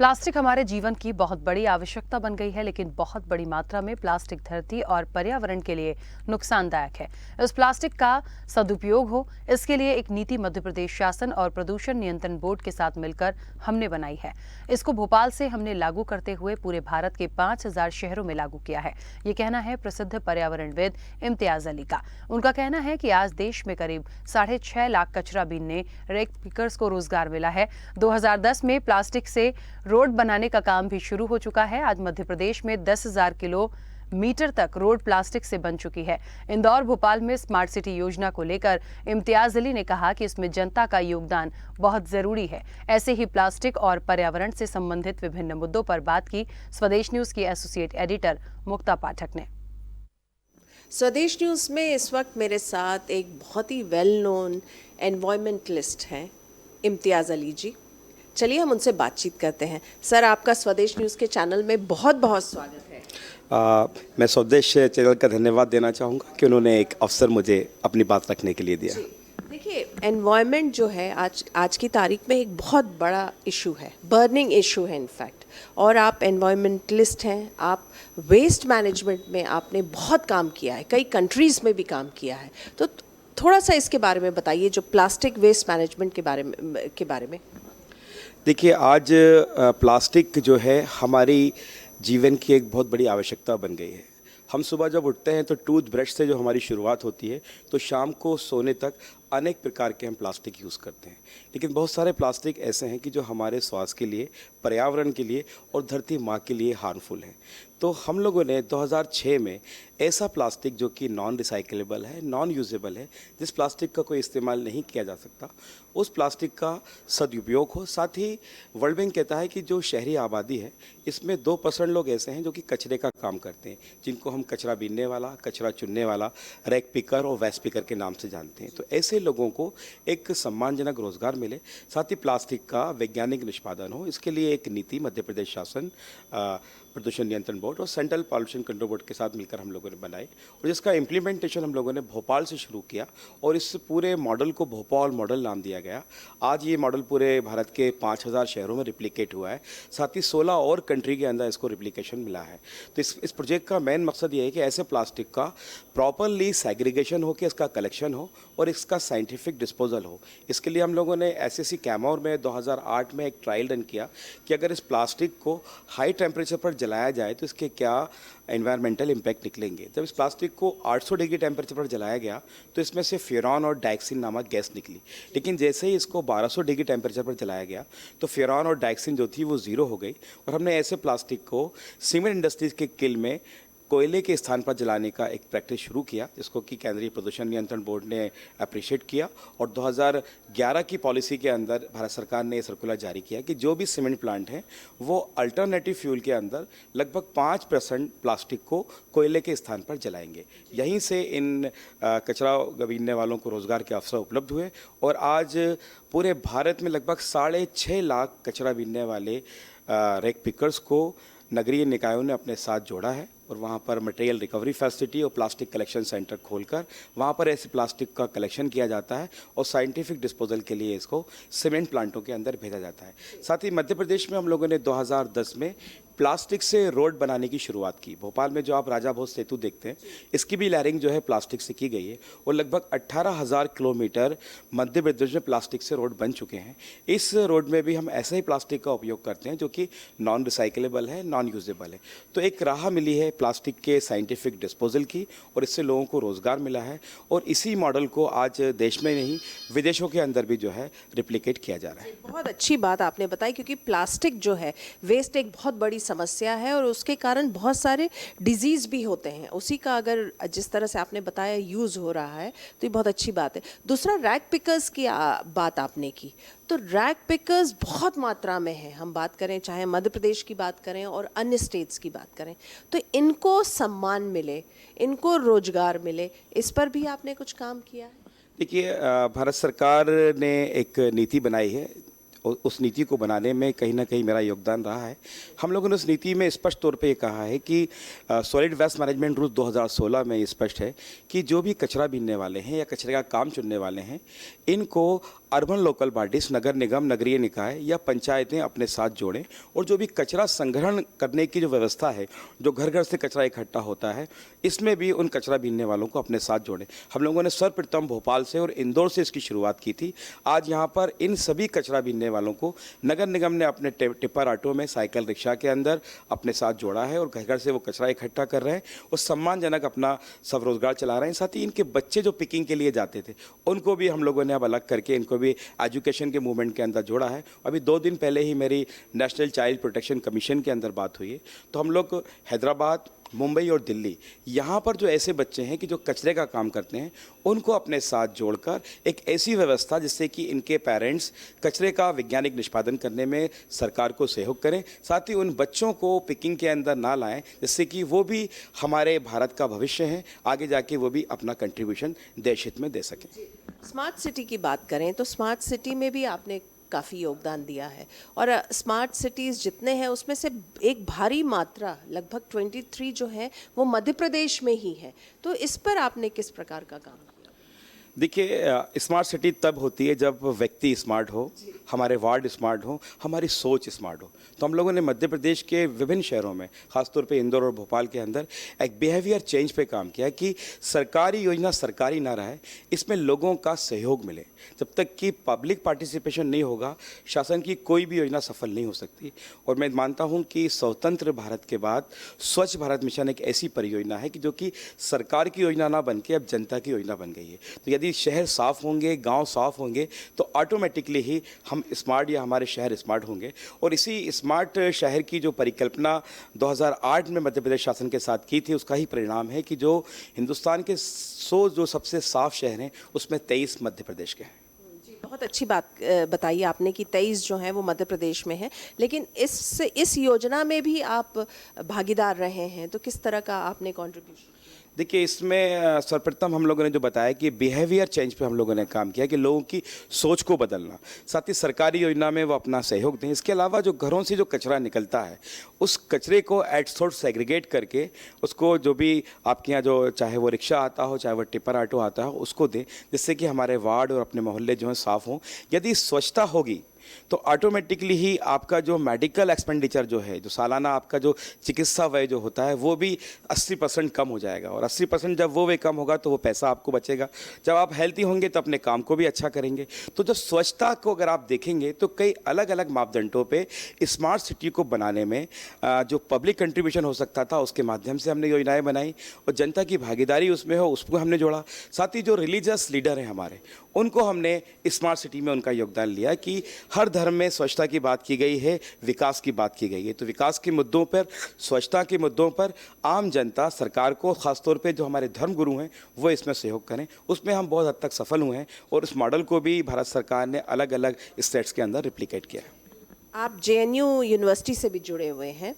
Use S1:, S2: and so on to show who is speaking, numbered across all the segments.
S1: Plastic हमारे जीवन की बहुत बड़ी आवश्यकता बन गई है, लेकिन बहुत बड़ी मात्रा में प्लास्टिक धरती और पर्यावरण के लिए नुकसानदायक है। इस प्लास्टिक का सदुपयोग हो, इसके लिए एक नीति मध्य प्रदेश शासन और प्रदूषण नियंत्रण बोर्ड के साथ मिलकर हमने बनाई है। इसको भोपाल से हमने लागू करते हुए पूरे भारत के 5000 शहरों में लागू किया है। ये कहना है प्रसिद्ध पर्यावरणविद इम्तियाज अली का। उनका कहना है कि आज देश में करीब 6.5 लाख कचरा बीनने रेक पिकर्स को रोजगार मिला है। 2010 में प्लास्टिक से रोड बनाने का काम भी शुरू हो चुका है। आज मध्य प्रदेश में 10,000 किलोमीटर तक रोड प्लास्टिक से बन चुकी है। इंदौर भोपाल में स्मार्ट सिटी योजना को लेकर इम्तियाज अली ने कहा कि इसमें जनता का योगदान बहुत जरूरी है। ऐसे ही प्लास्टिक और पर्यावरण से संबंधित विभिन्न मुद्दों पर बात की स्वदेश न्यूज की एसोसिएट एडिटर मुक्ता पाठक ने।
S2: स्वदेश न्यूज में इस वक्त मेरे साथ एक बहुत ही वेल नोन एनवायरमेंटलिस्ट हैं इम्तियाज अली जी। चलिए हम उनसे बातचीत करते हैं। सर, आपका स्वदेश न्यूज़ के चैनल में बहुत बहुत स्वागत है।
S3: मैं स्वदेश चैनल का धन्यवाद देना चाहूँगा कि उन्होंने एक अवसर मुझे अपनी बात रखने के लिए दिया।
S2: देखिए, एनवायरनमेंट जो है आज की तारीख में एक बहुत बड़ा इशू है, बर्निंग इशू है इनफैक्ट। और आप एनवायरमेंटलिस्ट हैं, आप वेस्ट मैनेजमेंट में आपने बहुत काम किया है, कई कंट्रीज़ में भी काम किया है। तो थोड़ा सा इसके बारे में बताइए, जो प्लास्टिक वेस्ट मैनेजमेंट के बारे में।
S3: देखिए, आज प्लास्टिक जो है हमारी जीवन की एक बहुत बड़ी आवश्यकता बन गई है। हम सुबह जब उठते हैं तो टूथब्रश से जो हमारी शुरुआत होती है, तो शाम को सोने तक अनेक प्रकार के हम प्लास्टिक यूज़ करते हैं। लेकिन बहुत सारे प्लास्टिक ऐसे हैं कि जो हमारे स्वास्थ्य के लिए, पर्यावरण के लिए और धरती माँ के लिए हार्मफुल हैं। तो हम लोगों ने 2006 में ऐसा प्लास्टिक जो कि नॉन रिसाइकलेबल है, नॉन यूजेबल है, जिस प्लास्टिक का कोई इस्तेमाल नहीं किया जा सकता, उस प्लास्टिक का सदुपयोग हो। साथ ही वर्ल्ड बैंक कहता है कि जो शहरी आबादी है, इसमें 2% लोग ऐसे हैं जो कि कचरे का काम करते हैं, जिनको हम कचरा बीनने वाला, कचरा चुनने वाला, रैक पिकर और वेस्ट पिकर के नाम से जानते हैं। तो ऐसे लोगों को एक सम्मानजनक रोजगार मिले, साथ ही प्लास्टिक का वैज्ञानिक निष्पादन हो, इसके लिए एक नीति मध्य प्रदेश शासन, प्रदूषण नियंत्रण बोर्ड और सेंट्रल पॉल्यूशन कंट्रोल बोर्ड के साथ मिलकर हम लोगों ने बनाई, और जिसका इम्प्लीमेंटेशन हम लोगों ने भोपाल से शुरू किया और इस पूरे मॉडल को भोपाल मॉडल नाम दिया गया। आज ये मॉडल पूरे भारत के 5000 शहरों में रिप्लिकेट हुआ है, साथ ही 16 और कंट्री के अंदर इसको रिप्लिकेशन मिला है। तो इस प्रोजेक्ट का मेन मकसद ये है कि ऐसे प्लास्टिक का प्रॉपरली सेग्रीगेशन हो, कि इसका कलेक्शन हो और इसका साइंटिफिक डिस्पोजल हो। इसके लिए हम लोगों ने SSC कैमोर में 2008 में एक ट्रायल रन किया कि अगर इस प्लास्टिक को हाई टेम्परेचर पर जलाया जाए तो इसके क्या एनवायरमेंटल इम्पैक्ट निकलेंगे। जब इस प्लास्टिक को 800 डिग्री टेम्परेचर पर जलाया गया तो इसमें से फ्यूरॉन और डाइक्सिन नामक गैस निकली। लेकिन जैसे ही इसको 1200 डिग्री टेम्परेचर पर जलाया गया तो फ्यूरॉन और डाइक्सिन जो थी वो ज़ीरो हो गई, और हमने ऐसे प्लास्टिक को सीमेंट इंडस्ट्रीज के किल में कोयले के स्थान पर जलाने का एक प्रैक्टिस शुरू किया, जिसको कि केंद्रीय प्रदूषण नियंत्रण बोर्ड ने अप्रिशिएट किया। और 2011 की पॉलिसी के अंदर भारत सरकार ने सर्कुलर जारी किया कि जो भी सीमेंट प्लांट हैं वो अल्टरनेटिव फ्यूल के अंदर लगभग 5% प्लास्टिक को कोयले के स्थान पर जलाएंगे। यहीं से इन कचरा बीनने वालों को रोजगार के अवसर उपलब्ध हुए, और आज पूरे भारत में लगभग 6.5 लाख कचरा बीनने वाले रेक पिकर्स को नगरीय निकायों ने अपने साथ जोड़ा है, और वहाँ पर मटेरियल रिकवरी फैसिलिटी और प्लास्टिक कलेक्शन सेंटर खोलकर वहाँ पर ऐसे प्लास्टिक का कलेक्शन किया जाता है और साइंटिफिक डिस्पोजल के लिए इसको सीमेंट प्लांटों के अंदर भेजा जाता है। साथ ही मध्य प्रदेश में हम लोगों ने 2010 में प्लास्टिक से रोड बनाने की शुरुआत की। भोपाल में जो आप राजा भोज सेतु देखते हैं, इसकी भी लेयरिंग जो है प्लास्टिक से की गई है, और लगभग 18,000 किलोमीटर मध्य प्रदेश में प्लास्टिक से रोड बन चुके हैं। इस रोड में भी हम ऐसे ही प्लास्टिक का उपयोग करते हैं जो कि नॉन रिसाइकलेबल है, नॉन यूजेबल है। तो एक राह मिली है प्लास्टिक के साइंटिफिक डिस्पोजल की, और इससे लोगों को रोजगार मिला है, और इसी मॉडल को आज देश में नहीं विदेशों के अंदर भी जो है रिप्लिकेट किया जा रहा है।
S2: बहुत अच्छी बात आपने बताई, क्योंकि प्लास्टिक जो है वेस्ट एक बहुत बड़ी समस्या है, और उसके कारण बहुत सारे डिजीज़ भी होते हैं। उसी का अगर जिस तरह से आपने बताया यूज़ हो रहा है तो ये बहुत अच्छी बात है। दूसरा, रैक पिकर्स की बात आपने की, तो रैक पिकर्स बहुत मात्रा में है। हम बात करें, चाहे मध्य प्रदेश की बात करें और अन्य स्टेट्स की बात करें, तो इनको सम्मान मिले, इनको रोजगार मिले, इस पर भी आपने कुछ काम किया है?
S3: देखिए, भारत सरकार ने एक नीति बनाई है, उस नीति को बनाने में कहीं ना कहीं मेरा योगदान रहा है। हम लोगों ने उस नीति में स्पष्ट तौर पे ये कहा है कि सॉलिड वेस्ट मैनेजमेंट रूल 2016 में ये स्पष्ट है कि जो भी कचरा बीनने वाले हैं या कचरे का काम चुनने वाले हैं, इनको अर्बन लोकल बॉडीज, नगर निगम, नगरीय निकाय या पंचायतें अपने साथ जोड़ें और जो भी कचरा संग्रहण करने की जो व्यवस्था है, जो घर घर से कचरा इकट्ठा होता है, इसमें भी उन कचरा बीनने वालों को अपने साथ जोड़ें। हम लोगों ने सर्वप्रथम भोपाल से और इंदौर से इसकी शुरुआत की थी। आज यहाँ पर इन सभी कचरा बीनने वालों को नगर निगम ने अपने टिप्पर ऑटो में, साइकिल रिक्शा के अंदर अपने साथ जोड़ा है और घर घर से वो कचरा इकट्ठा कर रहे हैं और सम्मानजनक अपना स्वरोजगार चला रहे हैं। साथ ही इनके बच्चे जो पिकिंग के लिए जाते थे, उनको भी हम लोगों ने अब अलग करके इनको भी एजुकेशन के मूवमेंट के अंदर जोड़ा है। अभी 2 दिन पहले ही मेरी नेशनल चाइल्ड प्रोटेक्शन कमीशन के अंदर बात हुई है, तो हम लोग हैदराबाद, मुंबई और दिल्ली, यहाँ पर जो ऐसे बच्चे हैं कि जो कचरे का काम करते हैं, उनको अपने साथ जोड़कर एक ऐसी व्यवस्था जिससे कि इनके पेरेंट्स कचरे का वैज्ञानिक निष्पादन करने में सरकार को सहयोग करें, साथ ही उन बच्चों को पिकिंग के अंदर ना लाएं, जिससे कि वो भी हमारे भारत का भविष्य है, आगे जाके वो भी अपना कंट्रीब्यूशन देश हित में दे सकें।
S2: स्मार्ट सिटी की बात करें तो स्मार्ट सिटी में भी आपने काफ़ी योगदान दिया है और स्मार्ट सिटीज़ जितने हैं उसमें से एक भारी मात्रा लगभग 23 जो है वो मध्य प्रदेश में ही है। तो इस पर आपने किस प्रकार का काम किया?
S3: देखिए, स्मार्ट सिटी तब होती है जब व्यक्ति स्मार्ट हो, हमारे वार्ड स्मार्ट हो, हमारी सोच स्मार्ट हो। तो हम लोगों ने मध्य प्रदेश के विभिन्न शहरों में, खासतौर पे इंदौर और भोपाल के अंदर एक बिहेवियर चेंज पे काम किया कि सरकारी योजना सरकारी ना रहे, इसमें लोगों का सहयोग मिले। जब तक कि पब्लिक पार्टिसिपेशन नहीं होगा, शासन की कोई भी योजना सफल नहीं हो सकती। और मैं मानता हूँ कि स्वतंत्र भारत के बाद स्वच्छ भारत मिशन एक ऐसी परियोजना है कि जो कि सरकार की योजना ना बन के अब जनता की योजना बन गई है। तो यदि शहर साफ़ होंगे, गांव साफ़ होंगे, तो ऑटोमेटिकली ही हम स्मार्ट या हमारे शहर स्मार्ट होंगे। और इसी स्मार्ट शहर की जो परिकल्पना 2008 में मध्य प्रदेश शासन के साथ की थी, उसका ही परिणाम है कि जो हिंदुस्तान के 100 जो सबसे साफ़ शहर हैं, उसमें 23 मध्य प्रदेश के हैं।
S2: जी, बहुत अच्छी बात बताई आपने कि 23 जो हैं वो मध्य प्रदेश में हैं, लेकिन इस योजना में भी आप भागीदार रहे हैं, तो किस तरह का आपने कंट्रीब्यूशन?
S3: देखिए, इसमें सर्वप्रथम हम लोगों ने जो बताया कि बिहेवियर चेंज पे हम लोगों ने काम किया कि लोगों की सोच को बदलना, साथ ही सरकारी योजना में वो अपना सहयोग दें। इसके अलावा जो घरों से जो कचरा निकलता है, उस कचरे को एट सोर्स सेग्रीगेट करके उसको जो भी आपके यहाँ जो चाहे वो रिक्शा आता हो, चाहे वो टिप्पर ऑटो आता हो, उसको दें, जिससे कि हमारे वार्ड और अपने मोहल्ले जो हैं साफ़ हों। यदि स्वच्छता होगी तो ऑटोमेटिकली ही आपका जो मेडिकल एक्सपेंडिचर जो है, जो सालाना आपका जो चिकित्सा व्यय जो होता है, वो भी 80% कम हो जाएगा। और 80% जब वो व्यय कम होगा तो वो पैसा आपको बचेगा। जब आप हेल्थी होंगे तो अपने काम को भी अच्छा करेंगे। तो जो स्वच्छता को अगर आप देखेंगे तो कई अलग अलग मापदंडों पे स्मार्ट सिटी को बनाने में जो पब्लिक कंट्रीब्यूशन हो सकता था, उसके माध्यम से हमने योजनाएँ बनाई और जनता की भागीदारी उसमें हो, उसको हमने जोड़ा। साथ ही जो रिलीजियस लीडर हैं हमारे, उनको हमने स्मार्ट सिटी में उनका योगदान लिया कि हर धर्म में स्वच्छता की बात की गई है, विकास की बात की गई है। तो विकास के मुद्दों पर, स्वच्छता के मुद्दों पर आम जनता सरकार को, खासतौर पे जो हमारे धर्म गुरु हैं, वो इसमें सहयोग करें। उसमें हम बहुत हद तक सफल हुए हैं और इस मॉडल को भी भारत सरकार ने अलग अलग स्टेट्स के अंदर रिप्लिकेट किया है।
S2: आप जेएनयू यूनिवर्सिटी से भी जुड़े हुए हैं,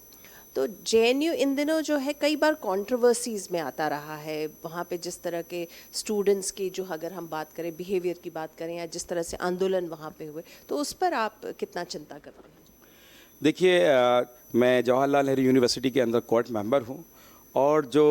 S2: तो जेएनयू इन दिनों जो है कई बार कंट्रोवर्सीज में आता रहा है। वहाँ पे जिस तरह के स्टूडेंट्स की जो अगर हम बात करें, बिहेवियर की बात करें, या जिस तरह से आंदोलन वहाँ पे हुए, तो उस पर आप कितना चिंता करते हैं?
S3: देखिए, मैं जवाहरलाल नेहरू यूनिवर्सिटी के अंदर कोर्ट मेंबर हूँ और जो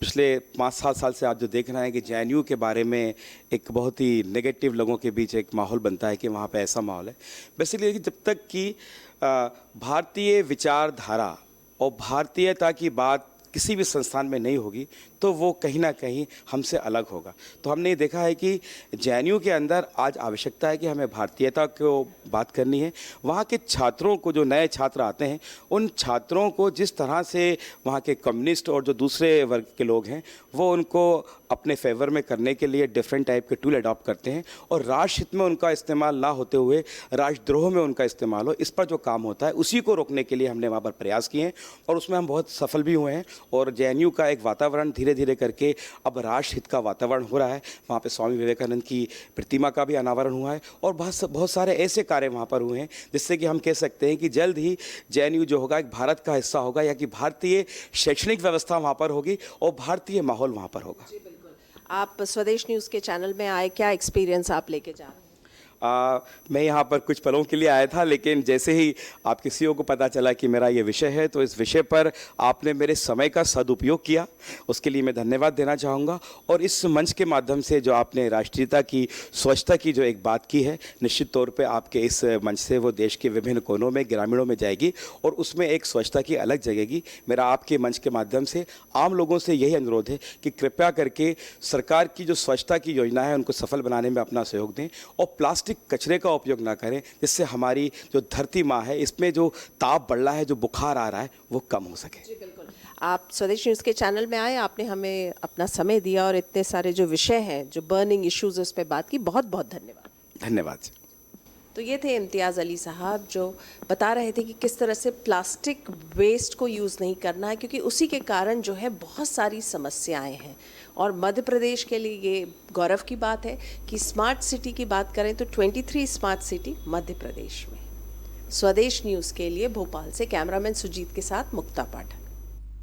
S3: पिछले 5-7 साल से आप जो देख रहे हैं कि जेएनयू के बारे में एक बहुत ही नेगेटिव लोगों के बीच एक माहौल बनता है कि वहाँ पे ऐसा माहौल है। बेसिकली जब तक कि भारतीय विचारधारा और भारतीयता की बात किसी भी संस्थान में नहीं होगी, तो वो कहीं ना कहीं हमसे अलग होगा। तो हमने ये देखा है कि जेएनयू के अंदर आज आवश्यकता है कि हमें भारतीयता को बात करनी है। वहाँ के छात्रों को, जो नए छात्र आते हैं, उन छात्रों को जिस तरह से वहाँ के कम्युनिस्ट और जो दूसरे वर्ग के लोग हैं, वो उनको अपने फेवर में करने के लिए डिफरेंट टाइप के टूल अडॉप्ट करते हैं और राष्ट्र हित में उनका इस्तेमाल ना होते हुए राष्ट्रद्रोह में उनका इस्तेमाल हो, इस पर जो काम होता है, उसी को रोकने के लिए हमने वहाँ पर प्रयास किए हैं और उसमें हम बहुत सफल भी हुए हैं। और जेएनयू का एक वातावरण धीरे धीरे करके अब राष्ट्र हित का वातावरण हो रहा है। वहाँ पे स्वामी विवेकानंद की प्रतिमा का भी अनावरण हुआ है और बहुत सारे ऐसे कार्य वहाँ पर हुए हैं जिससे कि हम कह सकते हैं कि जल्द ही जेएनयू जो होगा एक भारत का हिस्सा होगा, या कि भारतीय शैक्षणिक व्यवस्था वहाँ पर होगी और भारतीय माहौल वहाँ पर होगा।
S2: आप स्वदेश न्यूज़ के चैनल में आए, क्या एक्सपीरियंस आप लेके जा रहे हैं?
S3: मैं यहाँ पर कुछ पलों के लिए आया था, लेकिन जैसे ही आपके सीईओ को पता चला कि मेरा ये विषय है, तो इस विषय पर आपने मेरे समय का सदुपयोग किया, उसके लिए मैं धन्यवाद देना चाहूँगा। और इस मंच के माध्यम से जो आपने राष्ट्रीयता की, स्वच्छता की जो एक बात की है, निश्चित तौर पे आपके इस मंच से वो देश के विभिन्न कोनों में, ग्रामीणों में जाएगी और उसमें एक स्वच्छता की अलग जगेगी। मेरा आपके मंच के माध्यम से आम लोगों से यही अनुरोध है कि कृपया करके सरकार की जो स्वच्छता की योजना है उनको सफल बनाने में अपना सहयोग दें और प्लास्टिक कचरे का उपयोग ना करें, जिससे हमारी जो धरती माँ है इसमें जो ताप बढ़ रहा है, जो बुखार आ रहा है, वो कम हो सके।
S2: जी बिल्कुल, आप स्वदेश न्यूज़ के चैनल में आए, आपने हमें अपना समय दिया और इतने सारे जो विषय हैं, जो बर्निंग इश्यूज, उस पर बात की। बहुत बहुत धन्यवाद।
S3: धन्यवाद।
S2: तो ये थे इम्तियाज़ अली साहब, जो बता रहे थे कि किस तरह से प्लास्टिक वेस्ट को यूज़ नहीं करना है, क्योंकि उसी के कारण जो है बहुत सारी समस्याएं हैं। और मध्य प्रदेश के लिए ये गौरव की बात है कि स्मार्ट सिटी की बात करें तो 23 स्मार्ट सिटी मध्य प्रदेश में। स्वदेश न्यूज़ के लिए भोपाल से कैमरामैन सुजीत के साथ मुक्ता पाठक।